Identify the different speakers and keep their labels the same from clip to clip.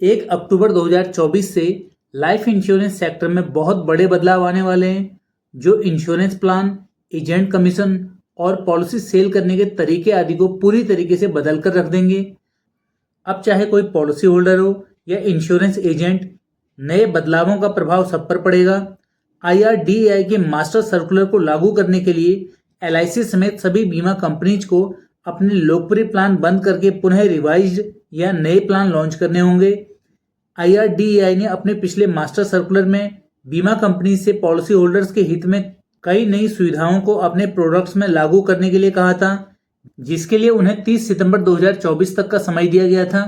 Speaker 1: 1 अक्टूबर 2024 से life insurance sector में बहुत बड़े बदलाव आने वाले हैं, जो इंश्योरेंस प्लान, एजेंट कमीशन और पॉलिसी सेल करने के तरीके आदि को पूरी तरीके से बदल कर रख देंगे। अब चाहे कोई पॉलिसी होल्डर हो या इंश्योरेंस एजेंट, नए बदलावों का प्रभाव सब पर पड़ेगा। IRDAI के मास्टर सर्कुलर को लागू करने के लिए LIC समेत सभी बीमा कंपनीज को अपने लोकप्रिय प्लान बंद करके पुनः रिवाइज्ड या नए प्लान लॉन्च करने होंगे। IRDAI ने अपने पिछले मास्टर सर्कुलर में बीमा कंपनी से पॉलिसी होल्डर्स के हित में कई नई सुविधाओं को अपने प्रोडक्ट्स में लागू करने के लिए कहा था, जिसके लिए उन्हें 30 सितंबर 2024 तक का समय दिया गया था।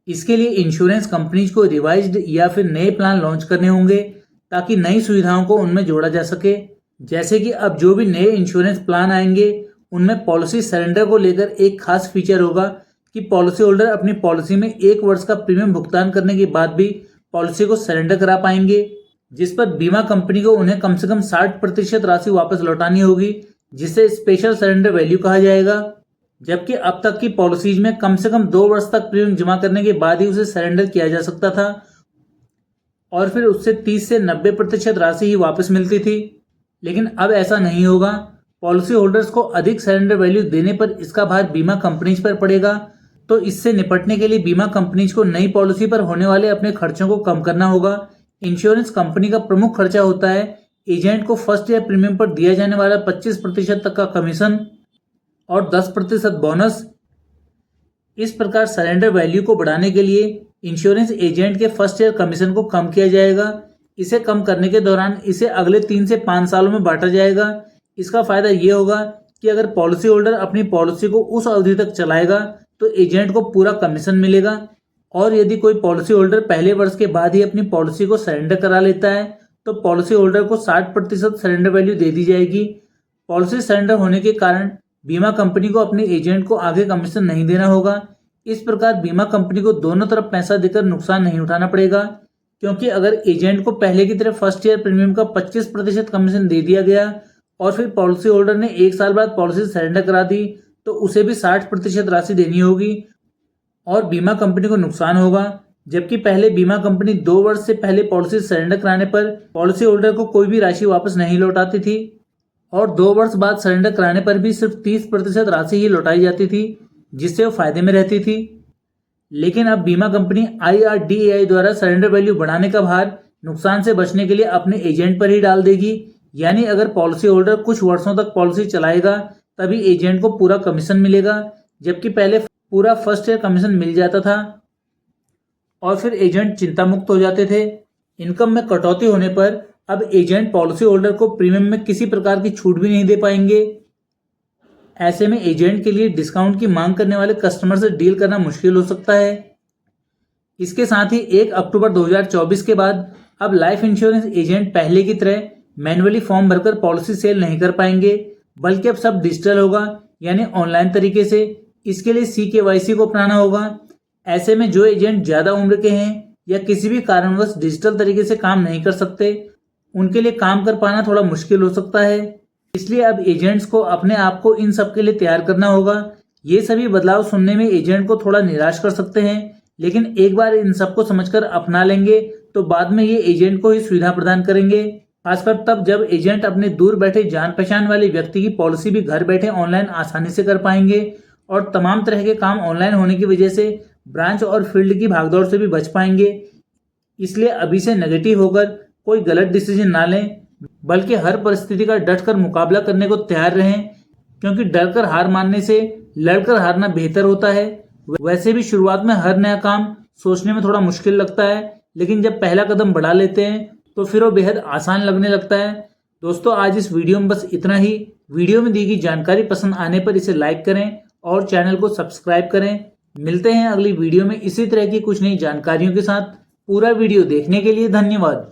Speaker 1: इसके लिए इंश्योरेंस कंपनीज को रिवाइज्ड या फिर नए प्लान लॉन्च करने होंगे ताकि नई सुविधाओं को उनमें जोड़ा जा सके। जैसे कि अब जो भी नए इंश्योरेंस प्लान आएंगे उनमें पॉलिसी सरेंडर को लेकर एक खास फीचर होगा कि पॉलिसी होल्डर अपनी पॉलिसी में 1 वर्ष का प्रीमियम भुगतान करने के बाद भी पॉलिसी को सरेंडर करा पाएंगे, जिस पर बीमा कंपनी को उन्हें कम से कम 60% राशि वापस लौटानी होगी, जिसे स्पेशल सरेंडर वैल्यू कहा जाएगा। जबकि अब तक की पॉलिसीज में कम से कम 2 वर्ष तक प्रीमियम जमा करने के बाद ही उसे सरेंडर किया जा सकता था और फिर उससे 30 से 90% राशि ही वापस मिलती थी। लेकिन अब ऐसा नहीं होगा। पॉलिसी होल्डर्स को अधिक सरेंडर वैल्यू देने पर इसका भार बीमा कंपनीज पर पड़ेगा, तो इससे निपटने के लिए बीमा कंपनीज को नई पॉलिसी पर होने वाले अपने खर्चों को कम करना होगा। इंश्योरेंस कंपनी का प्रमुख खर्चा होता है एजेंट को फर्स्ट ईयर प्रीमियम पर दिया जाने वाला 25% तक का कमीशन और 10% बोनस। इस प्रकार सरेंडर वैल्यू को बढ़ाने के लिए इंश्योरेंस एजेंट के फर्स्ट ईयर कमीशन को कम किया जाएगा। इसे कम करने के दौरान इसे अगले 3 से 5 सालों में बांटा जाएगा। इसका फायदा ये होगा कि अगर पॉलिसी होल्डर अपनी पॉलिसी को उस अवधि तक चलाएगा तो एजेंट को पूरा कमीशन मिलेगा, और यदि कोई पॉलिसी होल्डर पहले वर्ष के बाद ही अपनी पॉलिसी को सरेंडर करा लेता है तो पॉलिसी होल्डर को 60% सरेंडर वैल्यू दे दी जाएगी। पॉलिसी सरेंडर होने के कारण बीमा कंपनी को अपने एजेंट को आगे कमीशन नहीं देना होगा। इस प्रकार बीमा कंपनी को दोनों तरफ पैसा देकर नुकसान नहीं उठाना पड़ेगा, क्योंकि अगर एजेंट को पहले की तरह फर्स्ट ईयर प्रीमियम का 25% कमीशन दे दिया गया और फिर पॉलिसी होल्डर ने 1 साल बाद पॉलिसी सरेंडर करा दी तो उसे भी 60% राशि देनी होगी और बीमा कंपनी को नुकसान होगा। जबकि पहले बीमा कंपनी 2 वर्ष से पहले पॉलिसी सरेंडर कराने पर पॉलिसी होल्डर को कोई भी राशि वापस नहीं लौटाती थी और 2 वर्ष बाद सरेंडर कराने पर भी सिर्फ 30% राशि ही लौटाई जाती थी, जिससे वो फायदे में रहती थी। लेकिन अब बीमा कंपनी IRDAI द्वारा सरेंडर वैल्यू बढ़ाने का भार नुकसान से बचने के लिए अपने एजेंट पर ही डाल देगी। यानी अगर पॉलिसी होल्डर कुछ वर्षों तक पॉलिसी चलाएगा तभी एजेंट को पूरा कमीशन मिलेगा, जबकि पहले पूरा फर्स्ट ईयर कमीशन मिल जाता था और फिर एजेंट चिंता मुक्त हो जाते थे। इनकम में कटौती होने पर अब एजेंट पॉलिसी होल्डर को प्रीमियम में किसी प्रकार की छूट भी नहीं दे पाएंगे। ऐसे में एजेंट के लिए डिस्काउंट की मांग करने वाले कस्टमर से डील करना मुश्किल हो सकता है। इसके साथ ही 1 अक्टूबर 2024 के बाद अब लाइफ इंश्योरेंस एजेंट पहले की तरह मैन्युअली फॉर्म भरकर पॉलिसी सेल नहीं कर पाएंगे, बल्कि अब सब डिजिटल होगा, यानी ऑनलाइन तरीके से। इसके लिए CKYC को अपनाना होगा। ऐसे में जो एजेंट ज़्यादा उम्र के हैं या किसी भी कारणवश डिजिटल तरीके से काम नहीं कर सकते, उनके लिए काम कर पाना थोड़ा मुश्किल हो सकता है। इसलिए अब एजेंट्स को अपने आप को इन सब के लिए तैयार करना होगा। ये सभी बदलाव सुनने में एजेंट को थोड़ा निराश कर सकते हैं, लेकिन एक बार इन सबको समझकर अपना लेंगे तो बाद में ये एजेंट को ही सुविधा प्रदान करेंगे, खासकर तब जब एजेंट अपने दूर बैठे जान पहचान वाले व्यक्ति की पॉलिसी भी घर बैठे ऑनलाइन आसानी से कर पाएंगे और तमाम तरह के काम ऑनलाइन होने की वजह से ब्रांच और फील्ड की भागदौड़ से भी बच पाएंगे। इसलिए अभी से नेगेटिव होकर कोई गलत डिसीजन ना लें, बल्कि हर परिस्थिति का डटकर मुकाबला करने को तैयार रहें, क्योंकि डरकर हार मानने से लड़कर हारना बेहतर होता है। वैसे भी शुरुआत में हर नया काम सोचने में थोड़ा मुश्किल लगता है, लेकिन जब पहला कदम बढ़ा लेते हैं तो फिर वो बेहद आसान लगने लगता है। दोस्तों, आज इस वीडियो में बस इतना ही। वीडियो में दी गई जानकारी पसंद आने पर इसे लाइक करें और चैनल को सब्सक्राइब करें। मिलते हैं अगली वीडियो में इसी तरह की कुछ नई जानकारियों के साथ। पूरा वीडियो देखने के लिए धन्यवाद।